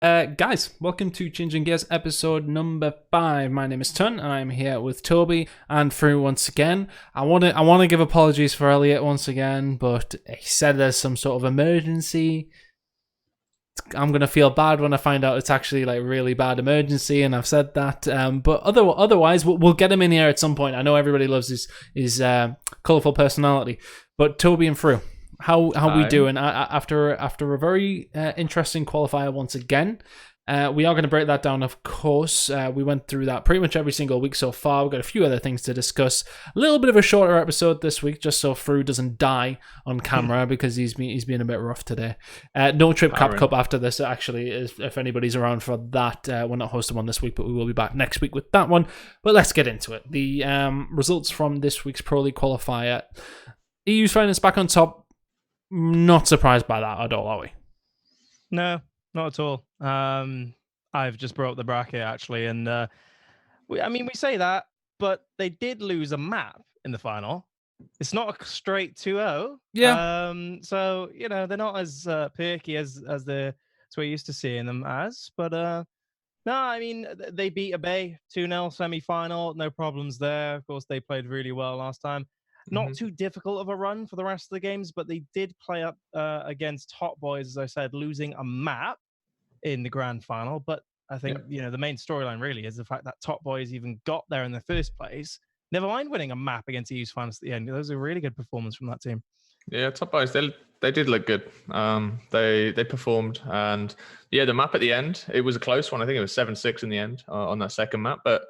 Guys, welcome to Changing Gears episode number 5. My name is Tunn, and I'm here with Toby and Frew once again. I want to give apologies for Elliot once again, but he said there's some sort of emergency. I'm gonna feel bad when I find out it's actually like really bad emergency, and I've said that. But otherwise, we'll get him in here at some point. I know everybody loves his colourful personality, but Toby and Frew. How we doing after a very interesting qualifier once again? We are going to break that down, of course. We went through that pretty much every single week so far. We've got a few other things to discuss. A little bit of a shorter episode this week, just so Frew doesn't die on camera because he's been a bit rough today. No Trip Cap Cup after this, actually, if anybody's around for that. We're not hosting one this week, but we will be back next week with that one. But let's get into it. The results from this week's Pro League Qualifier. EU's finest back on top. Not surprised by that at all, are we? No, not at all. I've just brought up the bracket actually, and we say that, but they did lose a map in the final. It's not a straight 2-0. Yeah. So they're not as perky as we're used to seeing them as. But no, I mean they beat a Bay 2-0 semi-final. No problems there. Of course, they played really well last time. Not too difficult of a run for the rest of the games, but they did play up against Top Boys, as I said, losing a map in the grand final. But I think, the main storyline really is the fact that Top Boys even got there in the first place. Never mind winning a map against EU's finals at the end. That was a really good performance from that team. Yeah, Top Boys, they did look good. They performed. And yeah, the map at the end, it was a close one. I think it was 7-6 in the end on that second map. But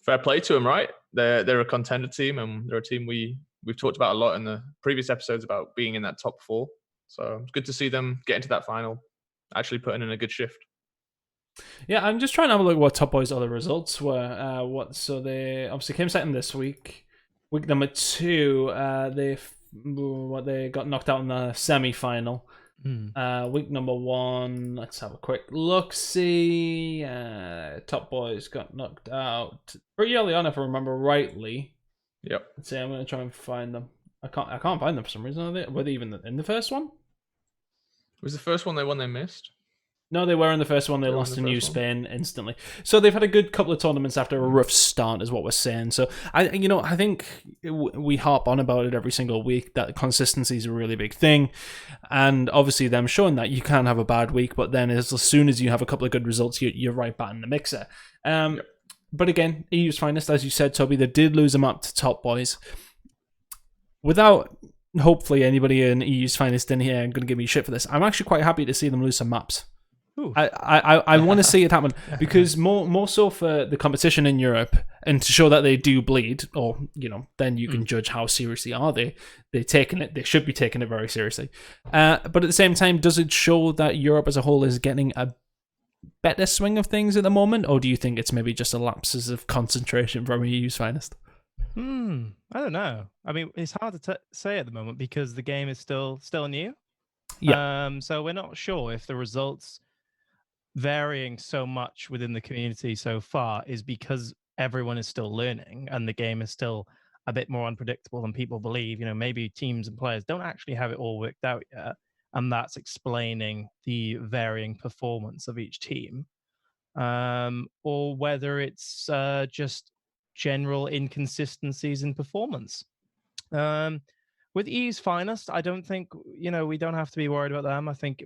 fair play to them, right? They're a contender team, and they're a team we've talked about a lot in the previous episodes about being in that top 4. So it's good to see them get into that final, actually putting in a good shift. Yeah, I'm just trying to have a look at what Top Boys' other results were. So they obviously came second this week. Week number 2, they got knocked out in the semi-final. Week number 1, let's have a quick look. See, Top Boys got knocked out pretty early on, if I remember rightly. Yep. Let's see. I'm going to try and find them. I can't find them for some reason. Were they even in the first one? Was the first one they won? They missed. No, they were in the first one. They lost to New Spain instantly. So they've had a good couple of tournaments after a rough start, is what we're saying. So I think we harp on about it every single week that consistency is a really big thing, and obviously them showing that you can have a bad week, but then as soon as you have a couple of good results, you're right back in the mixer. But again, EU's finest, as you said, Toby, they did lose them up to Top Boys. Without hopefully anybody in EU's finest in here going to give me shit for this, I'm actually quite happy to see them lose some maps. I want to see it happen because more so for the competition in Europe and to show that they do bleed, or then you can judge how seriously are they. They're taking it. They should be taking it very seriously. But at the same time, does it show that Europe as a whole is getting a better swing of things at the moment, or do you think it's maybe just a lapses of concentration from EU's finest? I don't know. I mean, it's hard to say at the moment because the game is still new. Yeah. So we're not sure if the results varying so much within the community so far is because everyone is still learning and the game is still a bit more unpredictable than people believe. Maybe teams and players don't actually have it all worked out yet, and that's explaining the varying performance of each team, or whether it's just general inconsistencies in performance. With EU's finest, I don't think we don't have to be worried about them. I think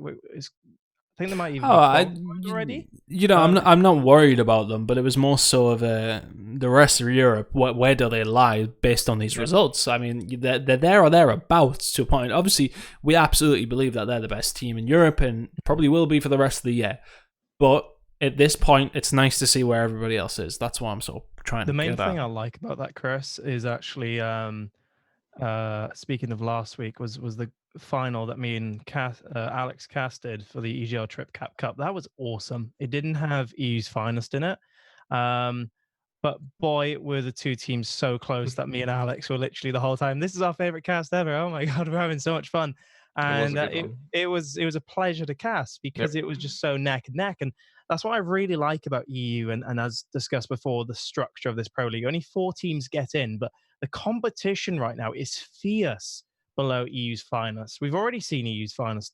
they might even be already. I'm not worried about them, but it was more so of the rest of Europe. Where do they lie based on these results? I mean, they're there or thereabouts to a point. Obviously, we absolutely believe that they're the best team in Europe and probably will be for the rest of the year. But at this point, it's nice to see where everybody else is. That's why I'm sort of trying to get at. The main thing I like about that, Chris, is actually speaking of last week, was the final that me and Alex casted for the EGL Trip Cap Cup. That was awesome. It didn't have EU's finest in it, but boy, were the two teams so close that me and Alex were literally the whole time, this is our favorite cast ever. Oh my god, we're having so much fun. And it was a pleasure to cast because it was just so neck and neck. And that's what I really like about EU, and as discussed before, the structure of this Pro League. Only 4 teams get in, but the competition right now is fierce below EU's finest. We've already seen EU's finest,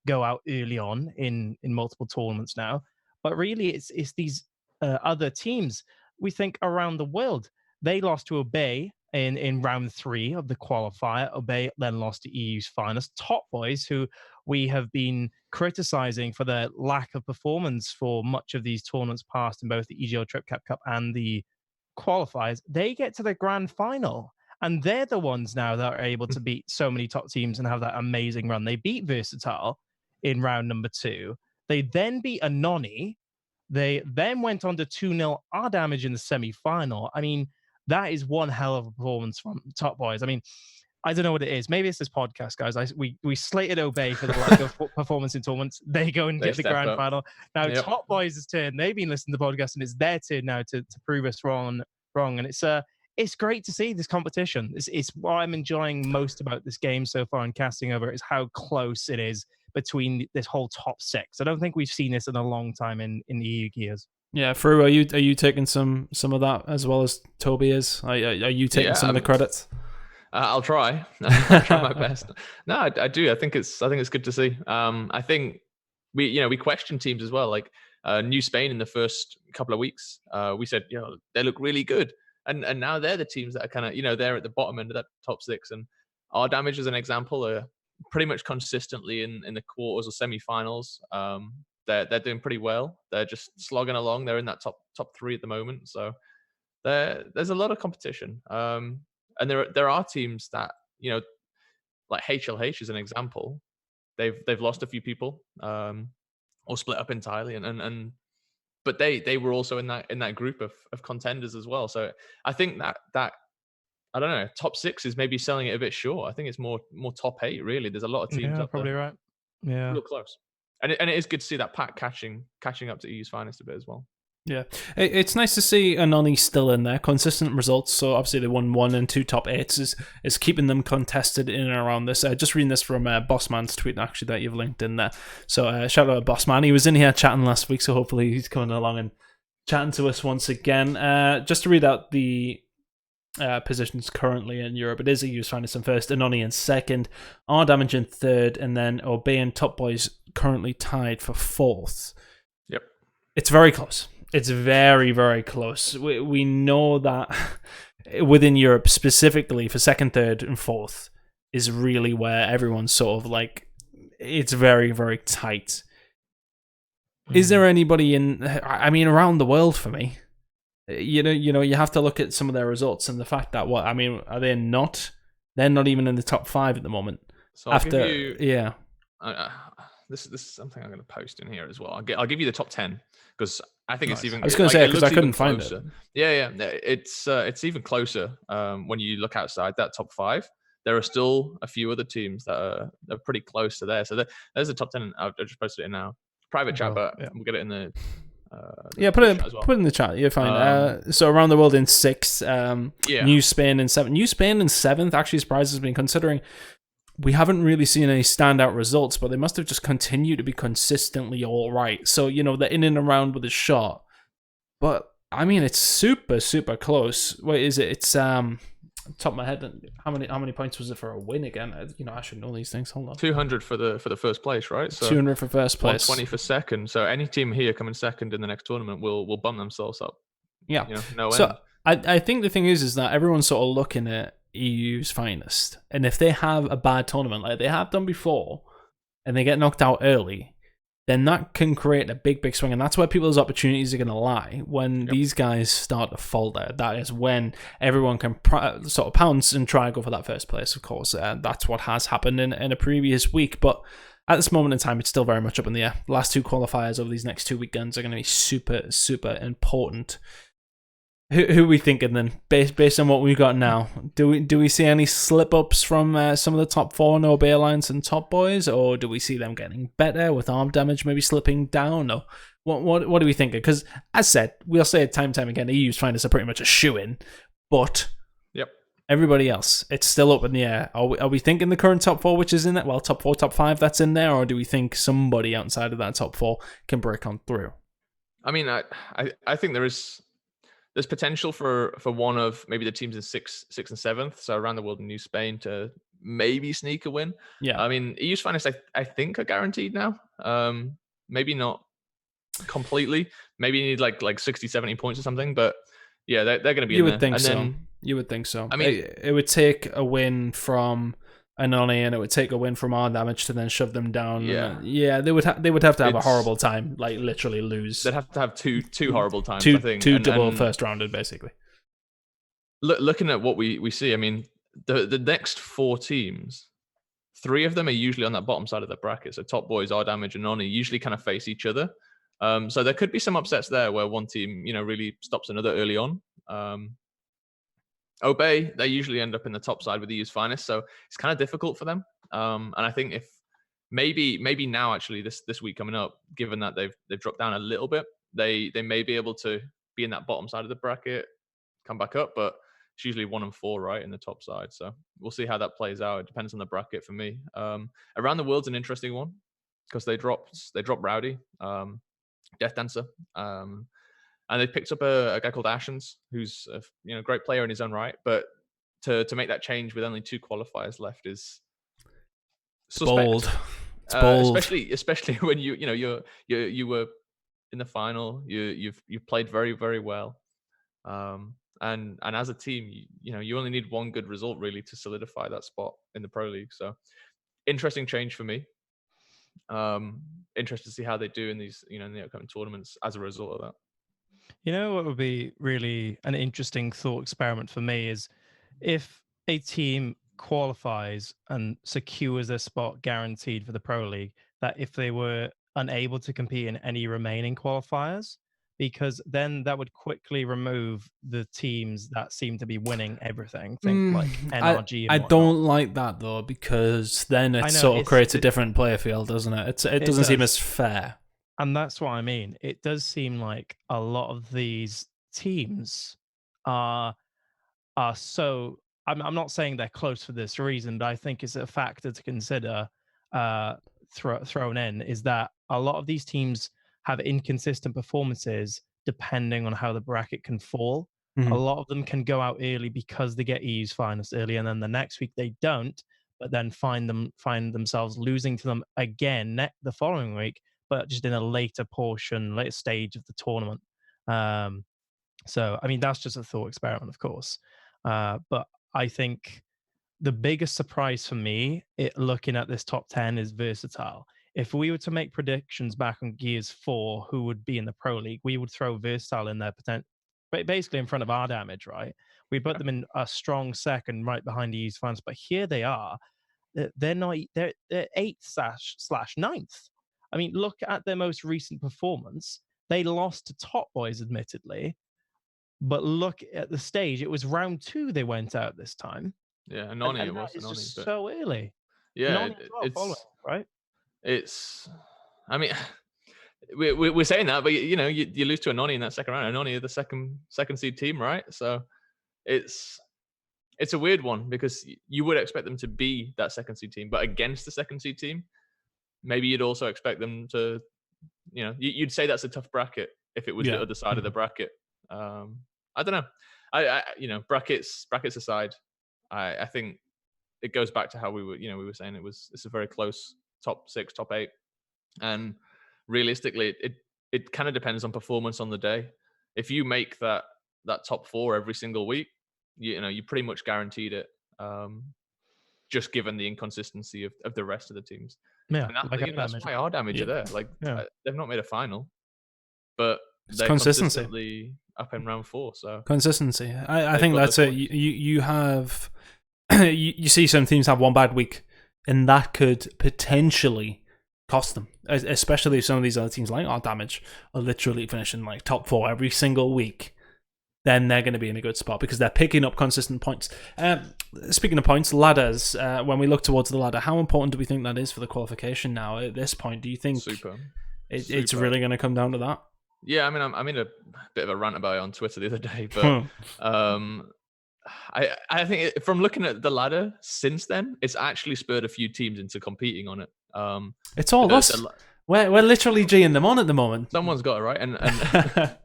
go out early on in multiple tournaments now. But really, it's these other teams. We think around the world. They lost to Obey in round 3 of the qualifier. Obey then lost to EU's finest Top Boys, who we have been criticizing for their lack of performance for much of these tournaments past in both the EGL Trip Cap Cup and the qualifiers. They get to the grand final, and they're the ones now that are able to beat so many top teams and have that amazing run. They beat Versatile in round number 2. They then beat Anoni. They then went on to 2-0 R Damage in the semi-final. I mean, that is one hell of a performance from Top Boys. I mean, I don't know what it is. Maybe it's this podcast, guys. We slated Obey for the lack of performance in tournaments. They go and get the grand final. Now, Top Boys' turn. They've been listening to the podcast, and it's their turn now to prove us wrong. And it's great to see this competition. It's what I'm enjoying most about this game so far and casting over is how close it is between this whole top 6. I don't think we've seen this in a long time in the EU gears. Yeah, Frew, are you taking some of that as well as Toby is? Are you taking some of the credits? I'll try. I'll try my best. No, I do. I think it's good to see. I think we question teams as well. Like New Spain in the first couple of weeks, we said they look really good, and now they're the teams that are kind of they're at the bottom end of that top 6. And our Damage as an example are pretty much consistently in the quarters or semi-finals. They're doing pretty well. They're just slogging along. They're in that top 3 at the moment. So there's a lot of competition. And there are teams that like HLH is an example. They've lost a few people or split up entirely, but they were also in that group of contenders as well. So I think that I don't know, top 6 is maybe selling it a bit short. I think it's more top 8 really. There's a lot of teams up probably there. right. Yeah, real close. And it is good to see that pack catching up to EU's finest a bit as well. Yeah, it's nice to see Anoni still in there. Consistent results. So obviously they won 1 and 2 top 8s is keeping them contested in and around this. Just reading this from Bossman's tweet actually that you've linked in there. So shout out to Bossman. He was in here chatting last week, so hopefully he's coming along and chatting to us once again. Just to read out the positions currently in Europe, it is EU's finest in first, Anoni in second, R Damage in third, and then Obey and Top Boys currently tied for 4th. Yep, it's very close. It's very, very close. We know that within Europe, specifically for 2nd, 3rd, and 4th, is really where everyone's sort of like, it's very, very tight. Is there anybody around the world for me? You have to look at some of their results and the fact that are they not? They're not even in the top 5 at the moment. So I'll give you, this is something I'm going to post in here as well. I'll give you the top 10 because I think it's even. I was going to say because I couldn't find it. Yeah, it's even closer when you look outside that top 5. There are still a few other teams that are pretty close to there. So there's the top 10. I've just posted it now. Private chat, but we'll get it in the. Put it in the chat. You're fine. So around the world in 6th, New Spain in 7th. New Spain in 7th actually surprises me considering we haven't really seen any standout results, but they must have just continued to be consistently all right. So they're in and around with a shot, but I mean it's super super close. Wait, is it? It's top of my head. How many points was it for a win again? I should know these things. Hold on. 200 for the first place, right? So 200 for first place. 120 for second. So any team here coming second in the next tournament will bump themselves up. Yeah. No so end. I think the thing is that everyone's sort of looking at EU's finest, and if they have a bad tournament like they have done before, and they get knocked out early, then that can create a big swing, and that's where people's opportunities are going to lie. When these guys start to falter, that is when everyone can sort of pounce and try and go for that first place, of course. That's what has happened in a previous week, but at this moment in time, it's still very much up in the air. The last 2 qualifiers over these next 2 weekends are going to be super, super important. Who are we thinking then? Based on what we've got now, do we see any slip ups from some of the top 4 No Bay Alliance and Top Boys, or do we see them getting better with Arm Damage maybe slipping down? Or what are we thinking? Because as said, we'll say it time and time again, EU's finest are pretty much a shoe-in, but everybody else, it's still up in the air. Are we thinking the current top 4, which is in that? Well, top 4, top 5, that's in there, or do we think somebody outside of that top 4 can break on through? I mean, I think there's potential for one of maybe the teams in 6th and 7th, so around the world in New Spain, to maybe sneak a win. Yeah. I mean, EU's finest, I think, are guaranteed now. Maybe not completely. Maybe you need like 60, 70 points or something. But yeah, they're going to be in there. Think and so. Then, you would think so. I mean, it would take a win from Anoni and it would take a win from our damage to then shove them down. Yeah, they would have to have a horrible time, like literally lose. They'd have to have two horrible times. Two I think double first rounded basically. Looking at what we see, I mean, the next 4 teams, 3 of them are usually on that bottom side of the bracket. So Top Boys, Our Damage, and Noni usually kind of face each other. So there could be some upsets there where one team, really stops another early on. Obey, they usually end up in the top side with the EU's finest, so it's kind of difficult for them. And I think if maybe now actually this week coming up, given that they've dropped down a little bit, they may be able to be in that bottom side of the bracket, come back up, but it's usually 1 and 4, right, in the top side. So we'll see how that plays out. It depends on the bracket for me. Around the World's an interesting one because they dropped Rowdy, Death Dancer, and they picked up a guy called Ashens, who's a great player in his own right. But to make that change with only 2 qualifiers left is suspect. Bold. It's bold. Especially when you were in the final. You've played very, very well. And as a team, you only need one good result really to solidify that spot in the Pro League. So interesting change for me. Interested to see how they do in these, in the upcoming tournaments as a result of that. What would be really an interesting thought experiment for me is if a team qualifies and secures their spot guaranteed for the Pro League, that if they were unable to compete in any remaining qualifiers, because then that would quickly remove the teams that seem to be winning everything. Think like NRG. I don't like that though, because then it sort of creates a different player field, doesn't it? It doesn't seem as fair. And that's what I mean. It does seem like a lot of these teams are so. I'm not saying they're close for this reason, but I think it's a factor to consider. Thrown in is that a lot of these teams have inconsistent performances depending on how the bracket can fall. Mm-hmm. A lot of them can go out early because they get EU's finest early, and then the next week they don't, but then find themselves losing to them again the following week, but just in a later stage of the tournament. So, I mean, that's just a thought experiment, of course. But I think the biggest surprise for me, looking at this top 10, is Versatile. If we were to make predictions back on Gears 4, who would be in the Pro League, we would throw Versatile in there, basically in front of Our Damage, right? We'd put them in a strong second, right behind the EU's fans. But here they are. They're 8th/9th. I mean, look at their most recent performance. They lost to Top Boys, admittedly. But look at the stage. It was round 2 they went out this time. Yeah, Anoni it was. It's just so early. Yeah, it's right. It's. I mean, we're saying that, but you lose to Anoni in that second round. Anoni are the second seed team, right? So it's a weird one because you would expect them to be that second seed team, but against the second seed team, maybe you'd also expect them to. You'd say that's a tough bracket if it was the other side of the bracket. I don't know. I brackets aside, I think it goes back to how we were saying it's a very close top 6, top 8, and realistically, it kind of depends on performance on the day. If you make that top 4 every single week, you pretty much guaranteed it. Just given the inconsistency of the rest of the teams. Yeah, that's why Our Damage are there. Like they've not made a final, but they're consistently up in round 4. So consistency. I think that's it. You have you see some teams have one bad week, and that could potentially cost them. Especially if some of these other teams like Our Damage are literally finishing like top 4 every single week. Then they're going to be in a good spot because they're picking up consistent points. Speaking of points, ladders. When we look towards the ladder, how important do we think that is for the qualification now? At this point, do you think it's really going to come down to that? Yeah, I mean, I'm in a bit of a rant about it on Twitter the other day, but I think from looking at the ladder since then, it's actually spurred a few teams into competing on it. It's all us. We're literally G'ing them on at the moment. Someone's got it, right? And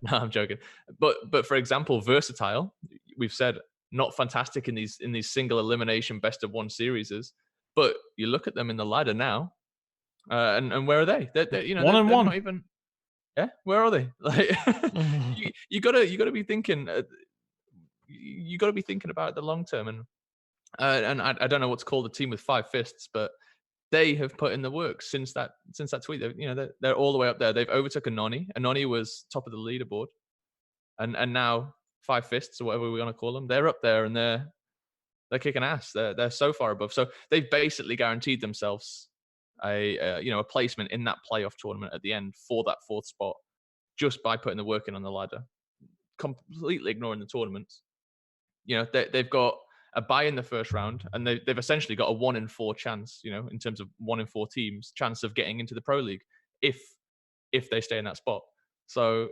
no, I'm joking. But for example, Versatile, we've said not fantastic in these single elimination best of one series. But you look at them in the ladder now, and where are they? They're you know, One they're, and they're one. not even. Yeah, where are they? Like, you gotta be thinking. You got to be thinking about the long term, and I don't know what to call the team with 5 fists, but they have put in the work since that tweet. They're all the way up there. They've overtaken Noni. Noni was top of the leaderboard, and now 5 fists or whatever we're gonna call them. They're up there and they're kicking ass. They're so far above. So they've basically guaranteed themselves a placement in that playoff tournament at the end for that 4th spot just by putting the work in on the ladder, completely ignoring the tournaments. They've got a bye in the first round, and they've essentially got a 1 in 4 chance, in terms of 1 in 4 teams chance of getting into the Pro League if they stay in that spot. So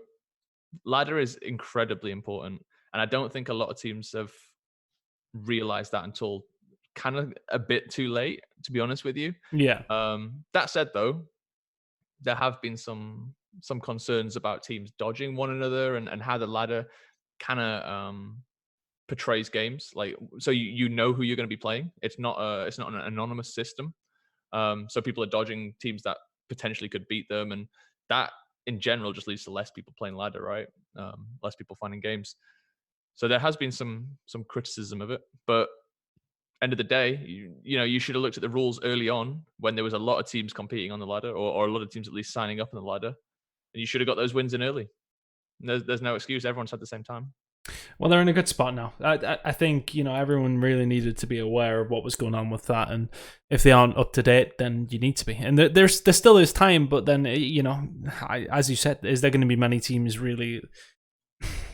ladder is incredibly important, and I don't think a lot of teams have realized that until kind of a bit too late, to be honest with you. Yeah. That said, though, there have been some concerns about teams dodging one another and how the ladder kind of portrays games. Like, so you know who you're going to be playing. It's not an anonymous system. So people are dodging teams that potentially could beat them, and that in general just leads to less people playing ladder, right? Less people finding games. So there has been some criticism of it, but end of the day, you should have looked at the rules early on when there was a lot of teams competing on the ladder, or a lot of teams at least signing up on the ladder, and you should have got those wins in early. There's no excuse. Everyone's had the same time. Well, they're in a good spot now. I think, everyone really needed to be aware of what was going on with that. And if they aren't up to date, then you need to be. And there still is time, but then, as you said, is there going to be many teams really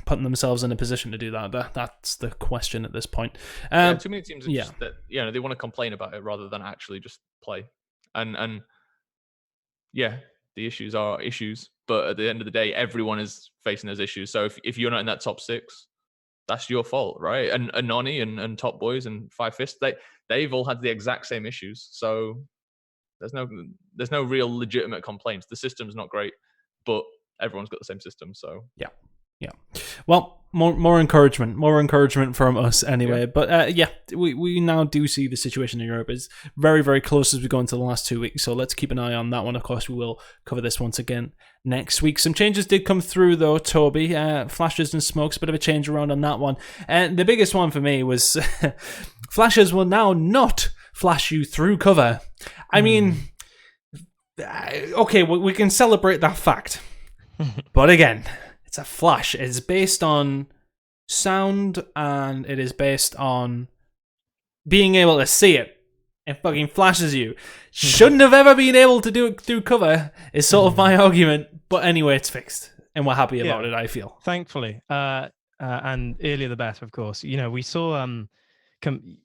putting themselves in a position to do that? That's the question at this point. Too many teams are just that, they want to complain about it rather than actually just play. And yeah, the issues are issues, but at the end of the day, everyone is facing those issues. So if you're not in that top 6, that's your fault, right? And Noni and Top Boys and 5 Fists, they've all had the exact same issues. So there's no real legitimate complaints. The system's not great, but everyone's got the same system. So yeah. Well, more encouragement from us anyway. Yeah. But we now do see the situation in Europe is very, very close as we go into the last 2 weeks. So let's keep an eye on that one. Of course, we will cover this once again next week. Some changes did come through though, Toby. Flashes and smokes, a bit of a change around on that one. And the biggest one for me was flashes will now not flash you through cover. I mean, okay, we can celebrate that fact. But again, it's a flash. It's based on sound, and it is based on being able to see it. It fucking flashes you. Shouldn't have ever been able to do it through cover, is sort of my argument. But anyway, it's fixed, and we're happy about it, I feel. Thankfully. And earlier the better, of course. We saw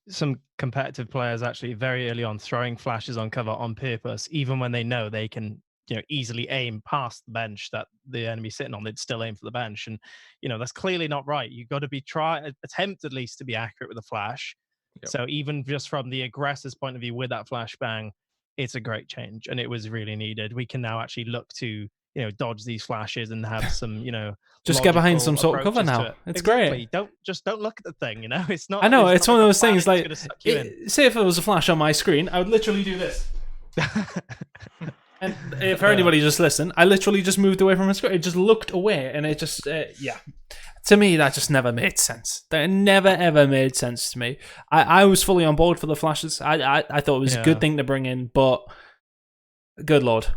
some competitive players actually very early on throwing flashes on cover on purpose, even when they know they can easily aim past the bench that the enemy's sitting on. They'd still aim for the bench, and that's clearly not right. You've got to attempt at least to be accurate with a flash. Yep. So even just from the aggressor's point of view with that flashbang, it's a great change, and it was really needed. We can now actually look to dodge these flashes and have some just get behind some sort of cover now. It's exactly. Great. Don't look at the thing. It's not. I know it's one of those things. Like, say if it was a flash on my screen, I would literally do this. And for anybody just listen, I literally just moved away from my screen. It just looked away, and it just, to me, that just never made sense. That never, ever made sense to me. I was fully on board for the flashes. I thought it was a good thing to bring in, but good Lord,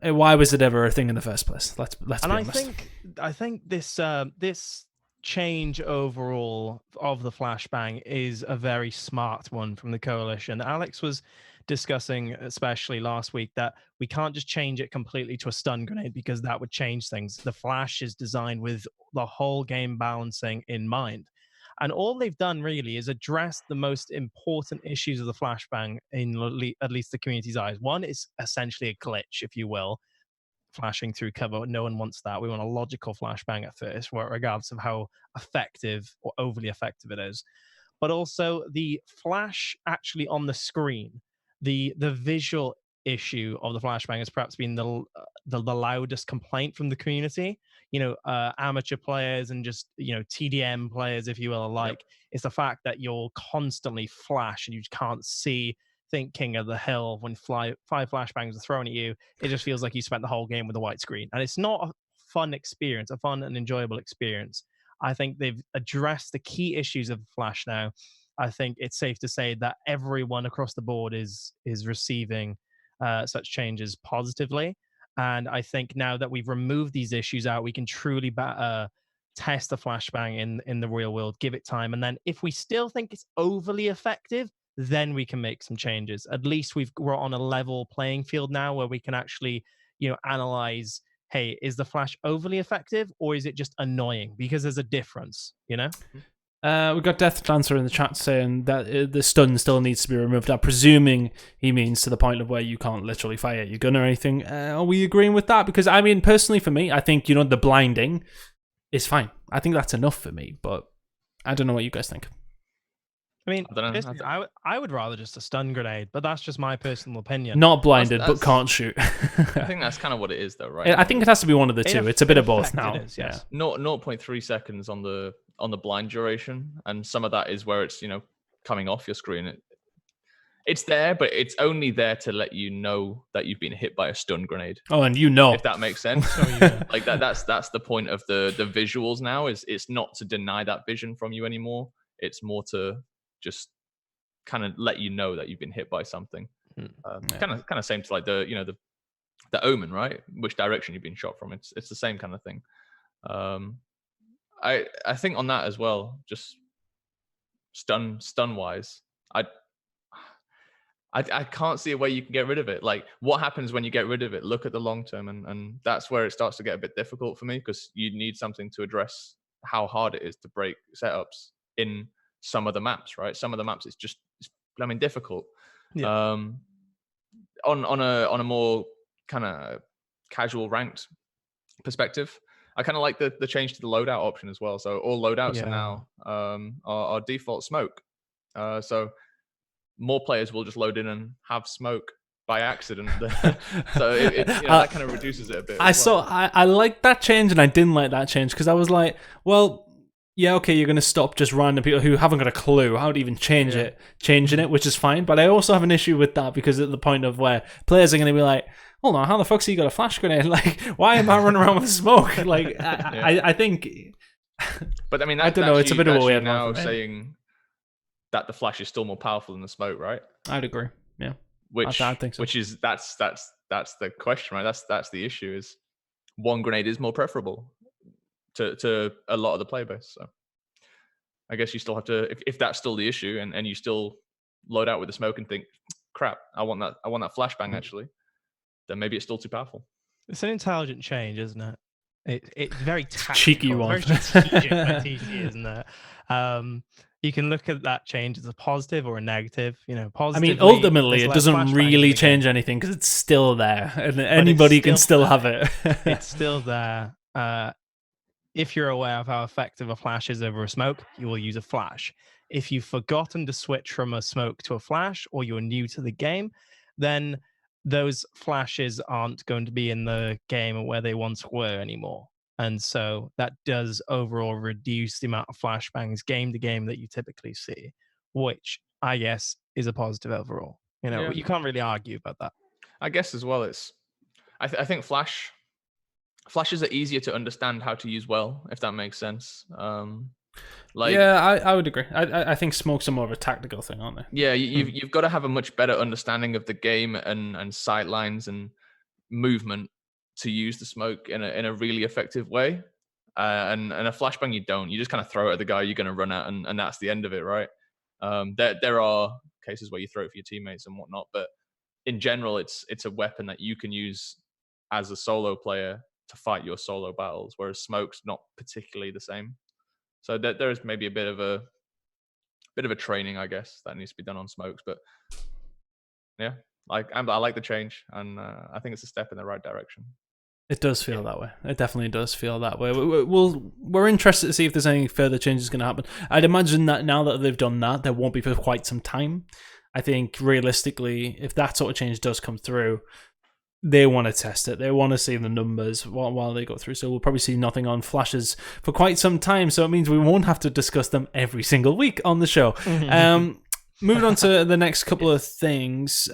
why was it ever a thing in the first place? Let's be honest. I think this change overall of the flashbang is a very smart one from the coalition. Alex was discussing, especially last week, that we can't just change it completely to a stun grenade because that would change things. The flash is designed with the whole game balancing in mind. And all they've done really is address the most important issues of the flashbang in at least the community's eyes. One is essentially a glitch, if you will, flashing through cover. No one wants that. We want a logical flashbang at first, regardless of how effective or overly effective it is. But also the flash actually on the screen. The visual issue of the flashbang has perhaps been the loudest complaint from the community. Amateur players and just TDM players, if you will, alike. It's the fact that you'll constantly flash and you can't see. Think King of the Hill, when 5 flashbangs are thrown at you, it just feels like you spent the whole game with a white screen, and it's not a fun experience, a fun and enjoyable experience. I think they've addressed the key issues of Flash now. I think it's safe to say that everyone across the board is receiving such changes positively. And I think now that we've removed these issues out, we can truly test the flashbang in the real world, give it time. And then if we still think it's overly effective, then we can make some changes. At least we're on a level playing field now where we can actually, analyze, hey, is the flash overly effective or is it just annoying? Because there's a difference, We've got Death Dancer in the chat saying that the stun still needs to be removed. I'm presuming he means to the point of where you can't literally fire your gun or anything. Are we agreeing with that? Because, I mean, personally for me, I think, the blinding is fine. I think that's enough for me, but I don't know what you guys think. I mean, I would rather just a stun grenade, but that's just my personal opinion. Not blinded, but can't shoot. I think that's kind of what it is, though, right? I think it has to be one of the two. It's a bit of both now. It is, yes. 0.3 seconds on the blind duration, and some of that is where it's coming off your screen. It's there, but it's only there to let you know that you've been hit by a stun grenade. Oh, and if that makes sense. Like that's the point of the visuals now. Is it's not to deny that vision from you anymore. It's more to just kind of let you know that you've been hit by something. Kind of same to like the omen, right? Which direction you've been shot from. It's the same kind of thing. I think on that as well, just stun wise, I can't see a way you can get rid of it. Like, what happens when you get rid of it? Look at the long term, and that's where it starts to get a bit difficult for me, because you need something to address how hard it is to break setups in some of the maps, right? Some of the maps it's difficult. Yeah. On a more kind of casual ranked perspective, I kind of like the change to the loadout option as well. So all loadouts are now are default smoke. So more players will just load in and have smoke by accident. So that kind of reduces it a bit. I liked that change and I didn't like that change, because I was like, well, yeah, okay, you're going to stop just random people who haven't got a clue how to even changing it, which is fine. But I also have an issue with that, because at the point of where players are going to be like, hold on, how the fuck's he got a flash grenade? Like, why am I running around with smoke? Like, I think... But I mean, I don't know, it's a bit of a weird now saying that the flash is still more powerful than the smoke, right? I'd agree, yeah. I think so. Which is, that's the question, right? That's the issue, is one grenade is more preferable to a lot of the player base. So I guess you still have to, if that's still the issue, and you still load out with the smoke and think, crap, I want that flashbang actually, then maybe it's still too powerful. It's an intelligent change, isn't it? It's very tactical. Cheeky one. Very strategic by TC, isn't it? You can look at that change as a positive or a negative. I mean, ultimately, it doesn't really change anything, because it's still there, and anybody can still have it. It's still there. If you're aware of how effective a flash is over a smoke, you will use a flash. If you've forgotten to switch from a smoke to a flash, or you're new to the game, then those flashes aren't going to be in the game where they once were anymore. And so that does overall reduce the amount of flashbangs game to game that you typically see, which I guess is a positive overall. You can't really argue about that. I guess as well, I think flashes are easier to understand how to use well, if that makes sense. I would agree. I think smokes are more of a tactical thing, aren't they? Yeah, you've got to have a much better understanding of the game and sight lines and movement to use the smoke in a really effective way. And a flashbang, you don't. You just kind of throw it at the guy you're going to run at, and that's the end of it, right? There are cases where you throw it for your teammates and whatnot, but in general, it's a weapon that you can use as a solo player to fight your solo battles, whereas smoke's not particularly the same. So there is maybe a bit of a training, I guess, that needs to be done on smokes. But yeah, I like the change, and I think it's a step in the right direction. It does feel that way. It definitely does feel that way. We're interested to see if there's any further changes going to happen. I'd imagine that now that they've done that, there won't be for quite some time. I think realistically, if that sort of change does come through, they want to test it. They want to see the numbers while they go through. So we'll probably see nothing on flashes for quite some time. So it means we won't have to discuss them every single week on the show. Moving on to the next couple of things.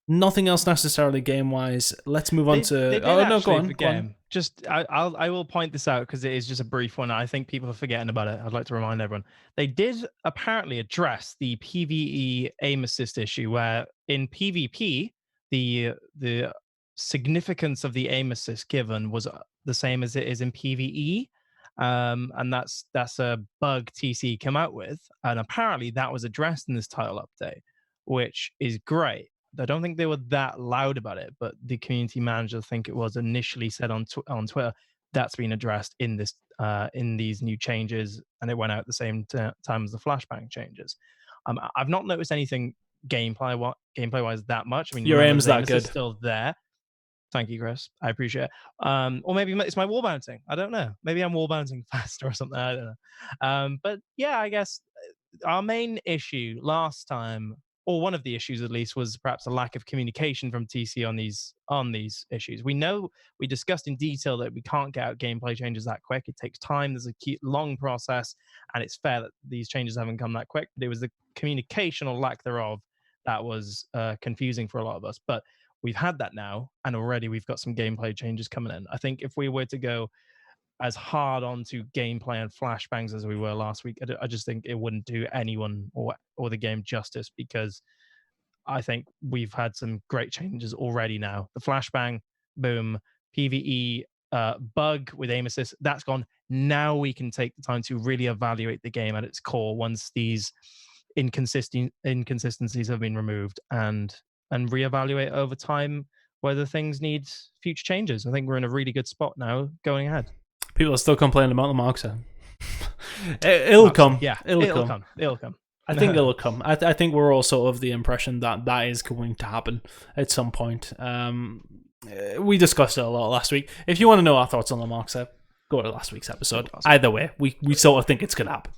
Nothing else necessarily game-wise. Let's move on to... Oh, no, go on. Just, I will point this out because it is just a brief one. I think people are forgetting about it. I'd like to remind everyone. They did apparently address the PvE aim assist issue where in PvP, the significance of the aim assist given was the same as it is in PvE. And that's a bug TC came out with. And apparently that was addressed in this title update, which is great. I don't think they were that loud about it, but the community manager, I think it was, initially said on Twitter that's been addressed in this in these new changes, and it went out at the same time as the flashbang changes. I've not noticed anything gameplay wise that much. I mean, your aim's that good. Still there. Thank you, Chris. I appreciate it. Or maybe it's my wall bouncing. I don't know. Maybe I'm wall bouncing faster or something. I don't know. But yeah, I guess our main issue last time, or one of the issues at least, was perhaps a lack of communication from TC on these issues. We discussed in detail that we can't get out gameplay changes that quick. It takes time. There's a long process, and it's fair that these changes haven't come that quick. But it was the communication or lack thereof that was confusing for a lot of us. But we've had that now, and already we've got some gameplay changes coming in. I think if we were to go as hard onto gameplay and flashbangs as we were last week, I just think it wouldn't do anyone or the game justice, because I think we've had some great changes already now. The flashbang, boom, PvE bug with aim assist, that's gone. Now we can take the time to really evaluate the game at its core once these inconsistencies have been removed, and reevaluate over time whether things need future changes. I think we're in a really good spot now going ahead. People are still complaining about the marker. It'll come. Yeah, it'll come. I think it'll come. I think we're all sort of the impression that is going to happen at some point. We discussed it a lot last week. If you want to know our thoughts on the marker, go to last week's episode. Either way, we sort of think it's going to happen.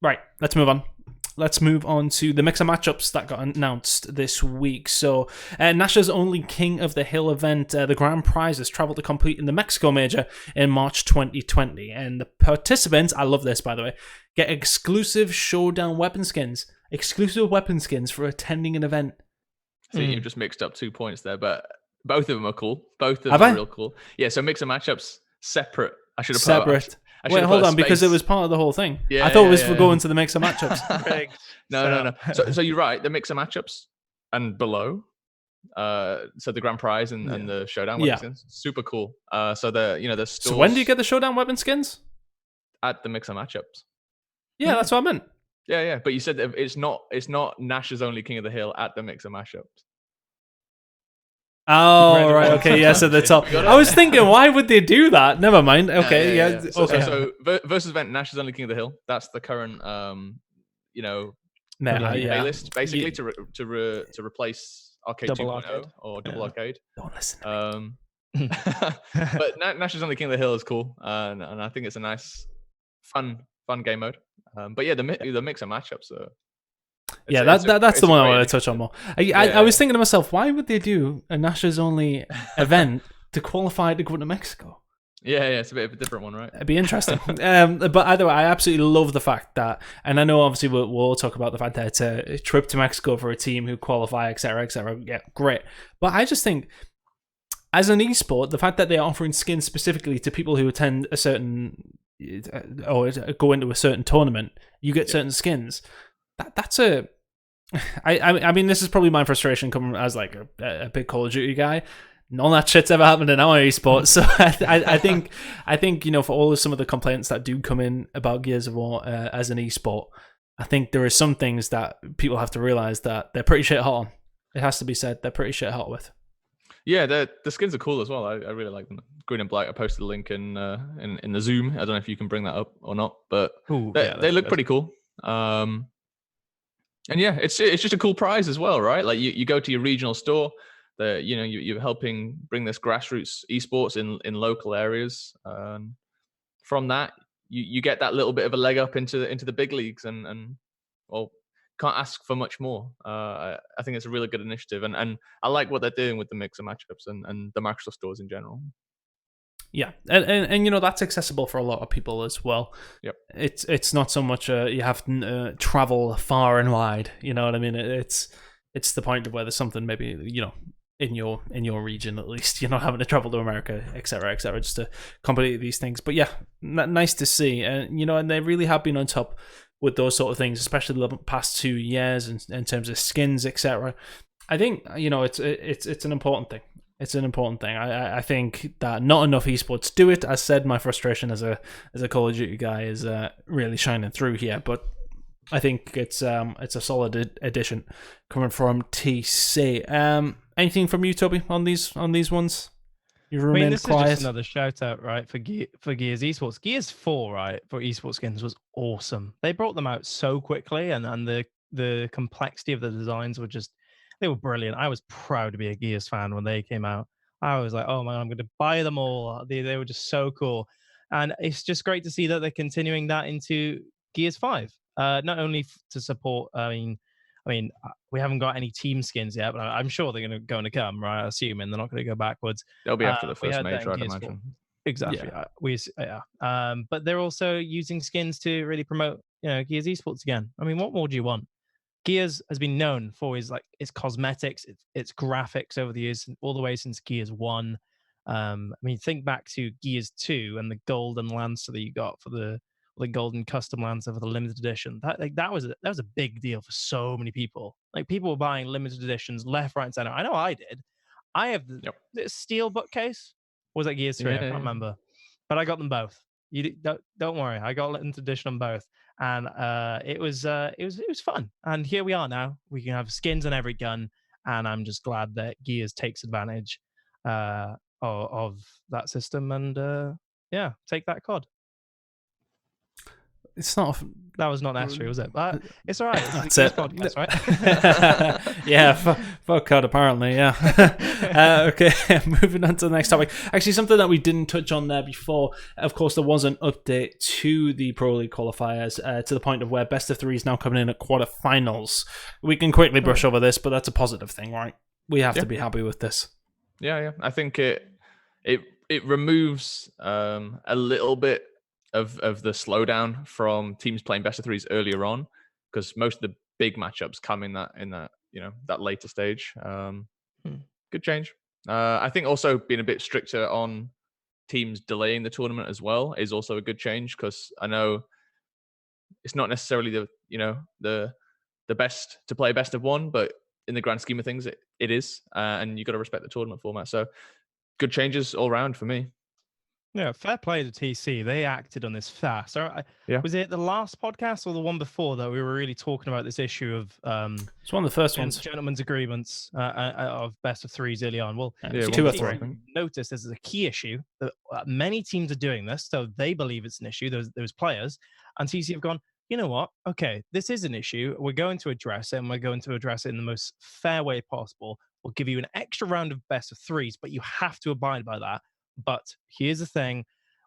Right, let's move on. Let's move on to the mixer matchups that got announced this week. So, Nash's only King of the Hill event, the grand prize, has travelled to complete in the Mexico Major in March 2020. And the participants, I love this by the way, get exclusive showdown weapon skins. Exclusive weapon skins for attending an event. So you've just mixed up 2 points there, but both of them are cool. Both of them are real cool. Yeah, so mixer matchups separate. I should have separate. Wait, hold on, because it was part of the whole thing. I thought it was for going to the mixer matchups. No. So you're right. The mixer matchups and below. So the grand prize and the showdown weapon skins, super cool. So the stores. So when do you get the showdown weapon skins? At the mixer matchups. Yeah, that's what I meant. Yeah. But you said that it's not Nash's only King of the Hill at the mixer matchups. Oh, right. Okay. Yes, at the top. I was thinking, why would they do that? Never mind. Okay. Yeah. Okay. So versus event, Nash is only King of the Hill. That's the current, playlist basically to replace Arcade 2.0 or Double Arcade. Don't listen. But Nash is only King of the Hill is cool, and I think it's a nice, fun game mode. But yeah, the mixer matchups are. That's the one I want to touch on more. I was thinking to myself, why would they do a Nash's only event to qualify to go to Mexico? Yeah, it's a bit of a different one, right? It'd be interesting. But either way, I absolutely love the fact that, and I know obviously we'll all talk about the fact that it's a trip to Mexico for a team who qualify, etc., etc. Yeah, great. But I just think, as an esport, the fact that they're offering skins specifically to people who attend a certain or go into a certain tournament, you get certain skins. That's a. I mean, this is probably my frustration coming as like a big Call of Duty guy. None of that shit's ever happened in our esports. So I think for all of some of the complaints that do come in about Gears of War as an esport, I think there are some things that people have to realize that they're pretty shit hot on. It has to be said, they're pretty shit hot with. Yeah, the skins are cool as well. I really like them. Green and black. I posted a link in the Zoom. I don't know if you can bring that up or not, but they look pretty cool. And yeah, it's just a cool prize as well, right? Like you go to your regional store, you're helping bring this grassroots esports in local areas. From that, you get that little bit of a leg up into the big leagues and can't ask for much more. I think it's a really good initiative, and I like what they're doing with the mix of matchups and the Microsoft stores in general. Yeah, and you know, that's accessible for a lot of people as well. Yep. It's not so much you have to travel far and wide. You know what I mean? It's the point of where there's something maybe, you know, in your region at least. You're not having to travel to America, etc., just to complete these things. But yeah, nice to see, and you know, and they really have been on top with those sort of things, especially the past 2 years in terms of skins, etc. I think, you know, it's an important thing. It's an important thing. I think that not enough esports do it. As said, my frustration as a Call of Duty guy is really shining through here. But I think it's a solid addition coming from TC. Anything from you, Toby, on these ones? You remain this quiet. is just another shout out, right, for Gears Esports. Gears 4, right, for esports skins was awesome. They brought them out so quickly, and the complexity of the designs were just, they were brilliant. I was proud to be a Gears fan when they came out. I was like, oh man, I'm going to buy them all. They were just so cool. And it's just great to see that they're continuing that into Gears 5. Not only to support, I mean, we haven't got any team skins yet, but I'm sure they're going to come, right? Assuming they're not going to go backwards. They'll be after the first major, I'd imagine. 4. Exactly. But they're also using skins to really promote, you know, Gears Esports again. I mean, what more do you want? Gears has been known for its cosmetics, its graphics over the years, all the way since Gears 1. I mean, think back to Gears 2 and the golden Lancer that you got for the golden custom Lancer for the limited edition. That was a big deal for so many people. Like, people were buying limited editions left, right, and center. I know I did. I have the steel bookcase. Or was that Gears 3? I can't remember. But I got them both. You don't worry. I got limited edition on both. And it was fun. And here we are now. We can have skins on every gun, and I'm just glad that Gears takes advantage of that system. And take that COD. It's not. That was not necessary, was it? But it's all right. That's it. Podcast, right? Yeah, fuck COD, apparently. Yeah. Okay, moving on to the next topic. Actually, something that we didn't touch on there before. Of course, there was an update to the Pro League qualifiers to the point of where best of three is now coming in at quarterfinals. We can quickly brush over this, but that's a positive thing, right? We have to be happy with this. Yeah. I think it removes a little bit of the slowdown from teams playing best of threes earlier on, because most of the big matchups come in that that later stage. Good change. I think also being a bit stricter on teams delaying the tournament as well is also a good change, because I know it's not necessarily the best to play best of one, but in the grand scheme of things, it is, and you got to respect the tournament format. So good changes all round for me. Yeah, fair play to TC. They acted on this fast. Was it the last podcast or the one before that we were really talking about this issue of it's one of the first ones, gentlemen's agreements of best of threes early on? Well, 2 or 3. Notice this is a key issue that many teams are doing this, so they believe it's an issue. Those players, and TC have gone, you know what? Okay, this is an issue. We're going to address it, and we're going to address it in the most fair way possible. We'll give you an extra round of best of threes, but you have to abide by that. But here's the thing,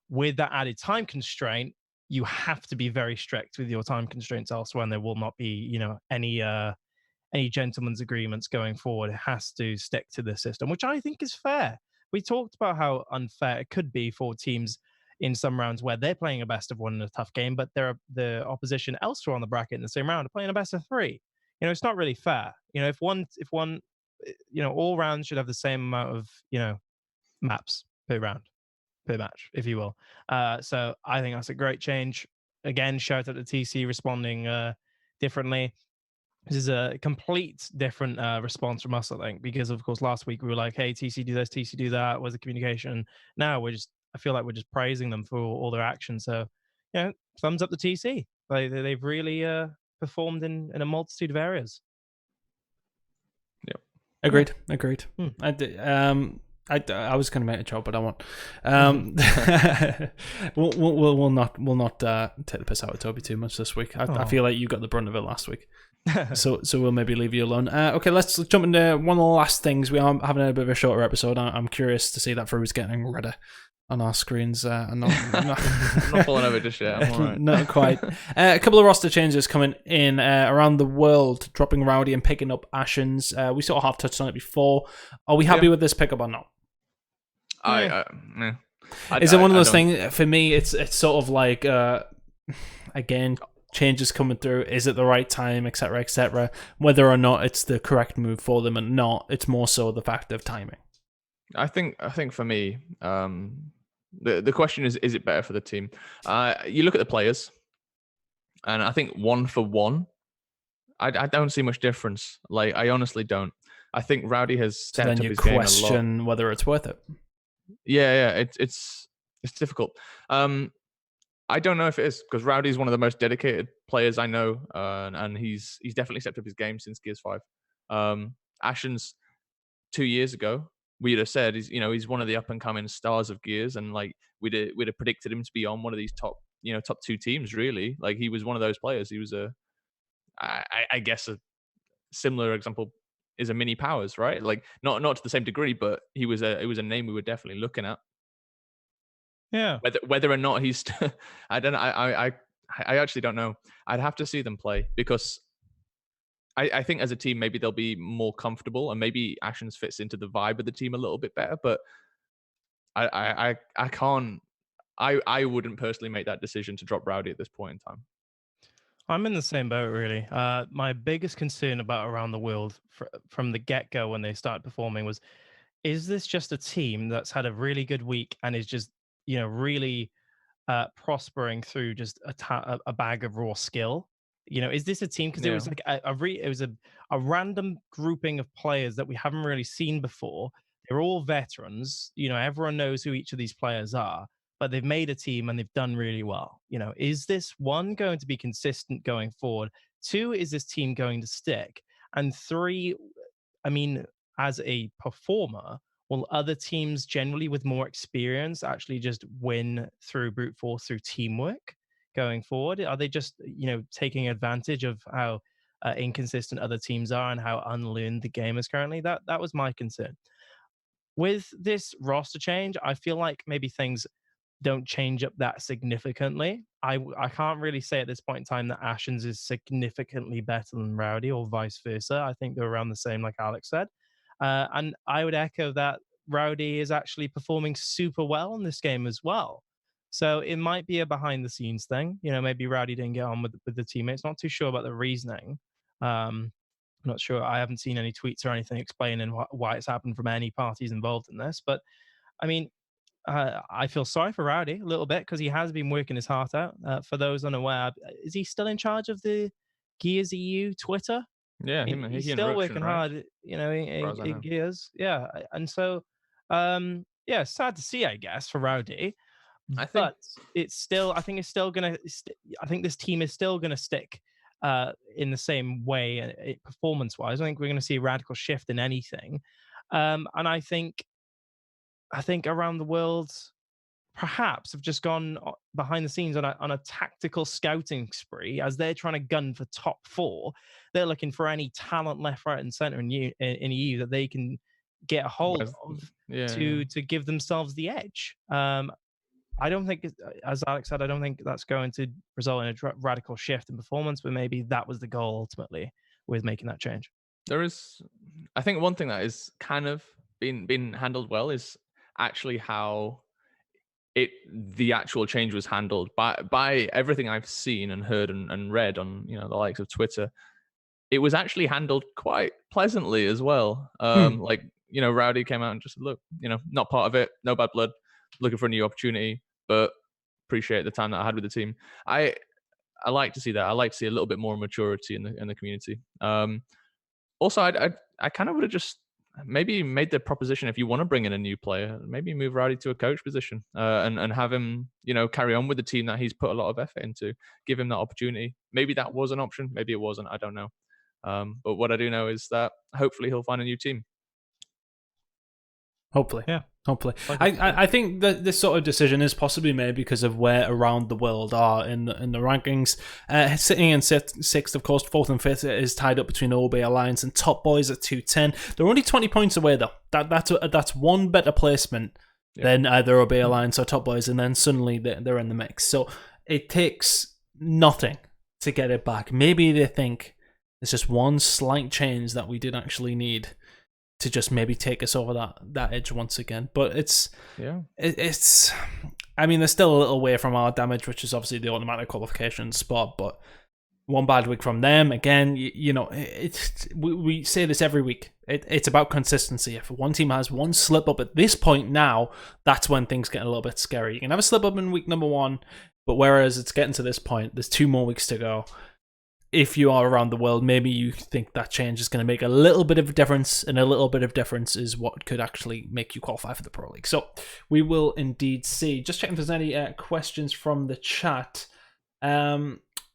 with that added time constraint, you have to be very strict with your time constraints elsewhere, and there will not be, any gentleman's agreements going forward. It has to stick to the system, which I think is fair. We talked about how unfair it could be for teams in some rounds where they're playing a best of one in a tough game, but the opposition elsewhere on the bracket in the same round are playing a best of three. It's not really fair. If one, all rounds should have the same amount of, maps per round, per match, if you will. So I think that's a great change. Again, shout out to TC responding differently. This is a complete different response from us, I think, because of course last week we were like, hey, TC do this, TC do that. Where's the communication? Now I feel like we're just praising them for all their actions. So, thumbs up to TC. They've really performed in a multitude of areas. Yep. Agreed. I was going to make a joke, but I won't. We'll not take the piss out of Toby too much this week. I feel like you got the brunt of it last week, so we'll maybe leave you alone. Okay, let's jump into one of the last things. We are having a bit of a shorter episode. I'm curious to see that Frew is getting ready on our screens. I'm not I'm not falling over just yet. I'm all right. Not quite. A couple of roster changes coming in around the world, dropping Rowdy and picking up Ashens. We sort of half touched on it before. Are we happy with this pickup or not? Is it one of those things? For me, it's sort of like again, changes coming through. Is it the right time, etc., etc. Whether or not it's the correct move for them or not, it's more so the fact of timing. I think for me, the question is it better for the team? You look at the players, and I think 1 for 1, I don't see much difference. Like, I honestly don't. I think Rowdy has stepped up his game a lot. Then you question whether it's worth it. Yeah, it's difficult. I don't know if it is, because Rowdy is one of the most dedicated players I know, and he's definitely stepped up his game since Gears 5. Ashens 2 years ago, we'd have said he's one of the up and coming stars of Gears, and like we'd have predicted him to be on one of these top 2 teams. Really, like he was one of those players. He was I guess a similar example is a mini Powers, right? Like not to the same degree, but it was a name we were definitely looking at. Yeah. Whether or not he's, I don't know. I actually don't know. I'd have to see them play, because I think as a team, maybe they'll be more comfortable, and maybe Ashens fits into the vibe of the team a little bit better. But I can't. I wouldn't personally make that decision to drop Rowdy at this point in time. I'm in the same boat, really. My biggest concern about Around the World from the get-go when they started performing was, is this just a team that's had a really good week and is just, really prospering through just a bag of raw skill? Is this a team? Because it was like it was a random grouping of players that we haven't really seen before. They're all veterans. Everyone knows who each of these players are, but they've made a team and they've done really well. Is this, 1, going to be consistent going forward? 2, is this team going to stick? And 3, I mean, as a performer, will other teams generally with more experience actually just win through brute force, through teamwork going forward? Are they just, taking advantage of how inconsistent other teams are and how unlearned the game is currently? That was my concern. With this roster change, I feel like maybe things don't change up that significantly. I can't really say at this point in time that Ashens is significantly better than Rowdy or vice versa. I think they're around the same, like Alex said. And I would echo that Rowdy is actually performing super well in this game as well. So it might be a behind the scenes thing. Maybe Rowdy didn't get on with the teammates. Not too sure about the reasoning. I'm not sure. I haven't seen any tweets or anything explaining why it's happened from any parties involved in this. But I mean, I feel sorry for Rowdy a little bit, because he has been working his heart out. For those unaware, is he still in charge of the Gears EU Twitter? Yeah, he's still working hard, in Gears. Yeah, and so, sad to see, I guess, for Rowdy. But it's still, I think this team is still gonna stick in the same way, performance-wise. I think we're gonna see a radical shift in anything, and I think Around the World perhaps have just gone behind the scenes on a tactical scouting spree as they're trying to gun for top 4. They're looking for any talent left, right, and center in EU that they can get a hold of to give themselves the edge. I don't think, as Alex said, I don't think that's going to result in a radical shift in performance, but maybe that was the goal ultimately with making that change. I think one thing that is kind of been handled well is actually how the actual change was handled by everything I've seen and heard and read on the likes of Twitter. It was actually handled quite pleasantly as well. Rowdy came out and just said, look, not part of it, no bad blood, looking for a new opportunity, but appreciate the time that I had with the team. I like to see that. I like to see a little bit more maturity in the community. Also, I kind of would have just maybe made the proposition, if you want to bring in a new player, maybe move Rowdy to a coach position and have him, carry on with the team that he's put a lot of effort into. Give him that opportunity. Maybe that was an option. Maybe it wasn't. I don't know. But what I do know is that hopefully he'll find a new team. Hopefully. I think that this sort of decision is possibly made because of where Around the World are in the rankings. Sitting in sixth, of course, 4th and 5th is tied up between OB Alliance and Top Boys at 210. They're only 20 points away though. That's one better placement Yeah. Then either Obey Alliance or Top Boys, and then suddenly they're in the mix. So it takes nothing to get it back. Maybe they think it's just one slight change that we did actually need to just maybe take us over that edge once again. But it's I mean, they're still a little way from our damage, which is obviously the automatic qualification spot, but one bad week from them again. We say this every week. It's about consistency. If one team has one slip up at this point now, that's when things get a little bit scary. You can have a slip up in week number 1, but whereas it's getting to this point, there's 2 more weeks to go. If you are around the world, maybe you think that change is going to make a little bit of a difference, and a little bit of difference is what could actually make you qualify for the Pro League. So we will indeed see. Just checking if there's any questions from the chat.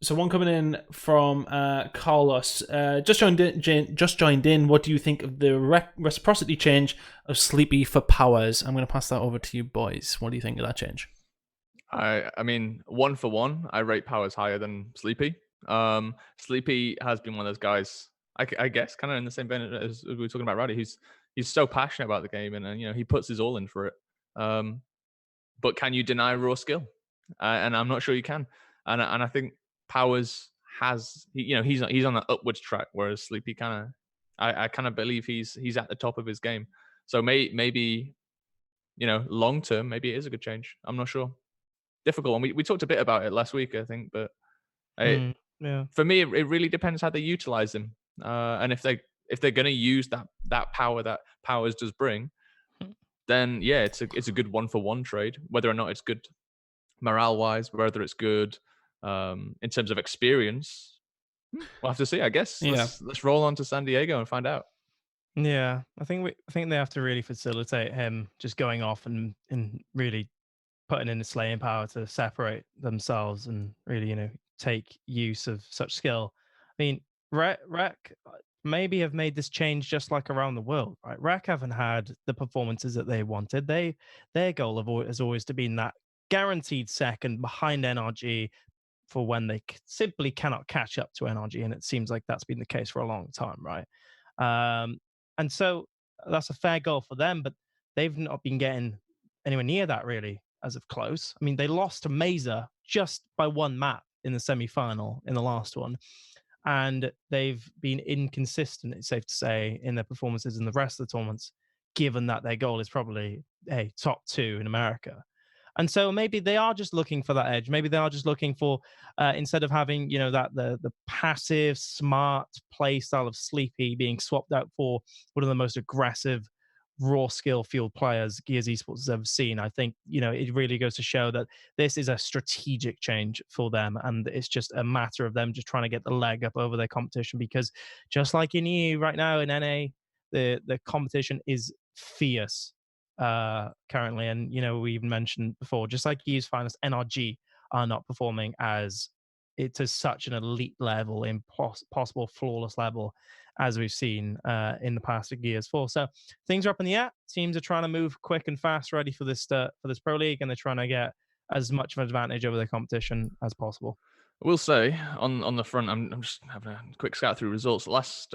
So one coming in from Carlos. Just joined in. What do you think of the reciprocity change of Sleepy for powers? I'm going to pass that over to you boys. What do you think of that change? I mean, 1 for 1, I rate powers higher than Sleepy. Sleepy has been one of those guys, I guess, kind of in the same vein as we were talking about Rowdy. He's so passionate about the game, and he puts his all in for it. But can you deny raw skill? And I'm not sure you can. And I think Powers he's on the upwards track, whereas Sleepy I kind of believe he's at the top of his game. So maybe long term, maybe it is a good change. I'm not sure. Difficult one. We talked a bit about it last week, I think, but for me, it really depends how they utilize him, and if they're going to use that power that Powers does bring, then yeah, it's a good 1 for 1 trade. Whether or not it's good morale wise, whether it's good in terms of experience, we'll have to see. I guess. Yeah. Let's roll on to San Diego and find out. Yeah, I think they have to really facilitate him just going off and really putting in the slaying power to separate themselves and really, take use of such skill. I mean, Rec maybe have made this change just like around the world, right? Rec haven't had the performances that they wanted. Their goal has always to be that guaranteed second behind NRG for when they simply cannot catch up to NRG, and it seems like that's been the case for a long time, right? And so that's a fair goal for them, but they've not been getting anywhere near that really as of close. I mean, they lost to Mesa just by 1 map in the semi-final in the last one, and they've been inconsistent, it's safe to say, in their performances in the rest of the tournaments, given that their goal is probably top 2 in America. And so maybe they are just looking for that edge. Maybe they are just looking for instead of having that the passive, smart play style of Sleepy being swapped out for one of the most aggressive, raw skill field players Gears Esports has ever seen. I think it really goes to show that this is a strategic change for them, and it's just a matter of them just trying to get the leg up over their competition, because just like in EU right now in NA, the competition is fierce currently. And we even mentioned before, just like EU's finest, NRG are not performing as it to such an elite level, possible flawless level, as we've seen in the past of Gears 4. So things are up in the air. Teams are trying to move quick and fast, ready for this Pro League, and they're trying to get as much of an advantage over their competition as possible. I will say on the front, I'm just having a quick scout through results. Last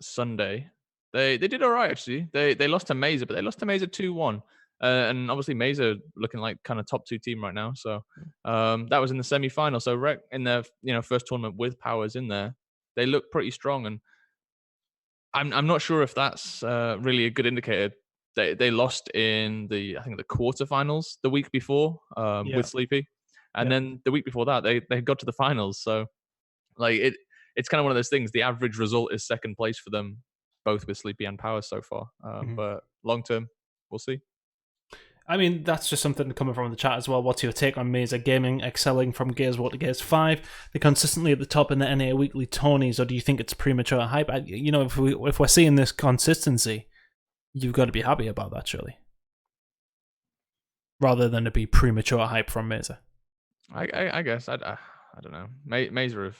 Sunday, they did all right actually. They lost to Mesa, but they lost to Mesa 2-1. And obviously Mesa looking like kind of top 2 team right now. So that was in the semi-final. So Rec in their first tournament with Powers in there, they look pretty strong. And I'm not sure if that's really a good indicator. They lost in the quarterfinals the week before with Sleepy, and then the week before that they got to the finals. So like it's kind of one of those things. The average result is second place for them, both with Sleepy and Power so far. But long term, we'll see. I mean, that's just something coming from the chat as well. What's your take on Mesa Gaming excelling from Gears 1 to Gears 5? They're consistently at the top in the NA weekly tourneys, or do you think it's premature hype? If we're seeing this consistency, you've got to be happy about that, surely. Rather than it be premature hype from Mesa. I guess I don't know. Mesa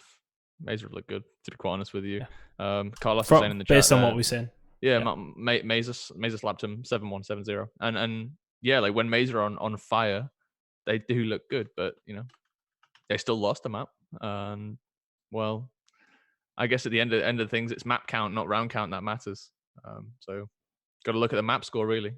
have looked good, to be quite honest with you. Yeah. Carlos is saying in the chat based on what we're saying. Yeah. Mesa slapped him 7-1, 7-0, and yeah, like when Mesa are on fire, they do look good, but they still lost the map. And well, I guess at the end of things, it's map count, not round count, that matters. So got to look at the map score really.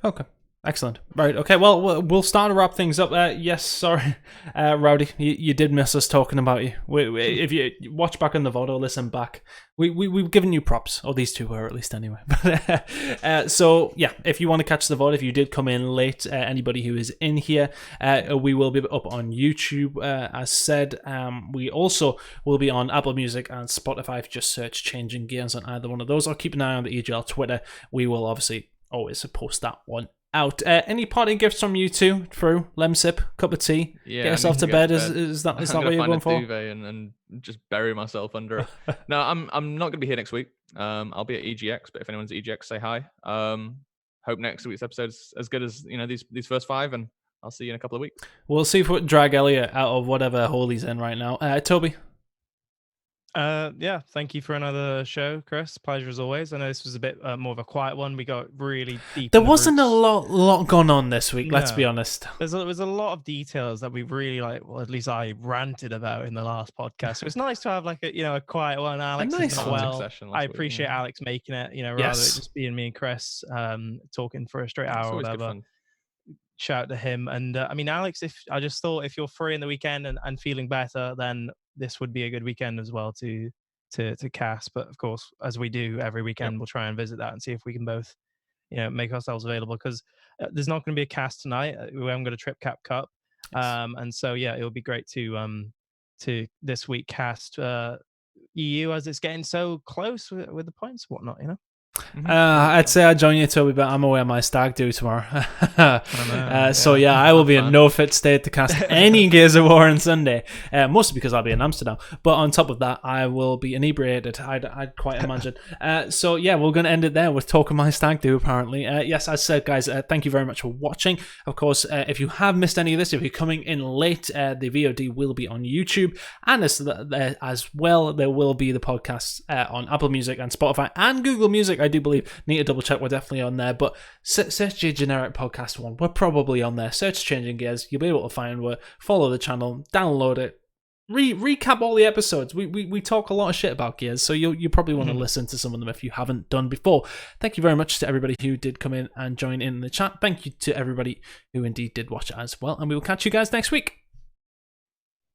Okay. Excellent. Right. Okay. Well, we'll start to wrap things up. Yes. Sorry, Rowdy. You did miss us talking about you. If you watch back on the VOD or listen back, we've given you props. Or these two were, at least, anyway. So yeah, if you want to catch the VOD, if you did come in late, anybody who is in here, we will be up on YouTube. As said, we also will be on Apple Music and Spotify. If you just search "Changing Gears" on either one of those, or keep an eye on the EGL Twitter. We will obviously always post that one out. Any parting gifts from you two? Frew, lemsip, cup of tea, get yourself to bed. Is that what you're going for? Duvet and just bury myself under it. No, I'm not going to be here next week. I'll be at EGX, but if anyone's at EGX, say hi. Hope next week's episode's as good as these first 5, and I'll see you in a couple of weeks. We'll see if we drag Elliot out of whatever hole he's in right now. Toby. Yeah, thank you for another show, Chris. Pleasure as always. I know this was a bit more of a quiet one. We got really deep. There wasn't a lot going on this week. Let's be honest. There was a lot of details that we really well, at least I ranted about in the last podcast. So it's nice to have like a quiet one. Alex, a nice session. I appreciate Alex making it. Rather than just being me and Chris talking for a straight hour or whatever. Shout out to him. And Alex, I just thought if you're free in the weekend and feeling better, then this would be a good weekend as well to cast. But of course, as we do every weekend, we'll try and visit that and see if we can both, make ourselves available, because there's not going to be a cast tonight. We haven't got a Trip Cap Cup, and so it would be great to this week cast EU as it's getting so close with the points and whatnot. I'd say I'd join you, Toby, but I'm away on my stag do tomorrow. So I will be in no fit state to cast any Gears of War on Sunday, mostly because I'll be in Amsterdam. But on top of that, I will be inebriated, I'd quite imagine. So we're going to end it there with talk of my stag do, apparently. Yes, as said, guys, thank you very much for watching. Of course, if you have missed any of this, if you're coming in late, the VOD will be on YouTube, and as well, there will be the podcast on Apple Music and Spotify and Google Music. I do believe. Need to double check. We're definitely on there, but search your generic podcast one. We're probably on there. Search Changing Gears. You'll be able to find where. Follow the channel. Download it. Recap all the episodes. We talk a lot of shit about Gears, so you probably want to listen to some of them if you haven't done before. Thank you very much to everybody who did come in and join in the chat. Thank you to everybody who indeed did watch it as well, and we will catch you guys next week.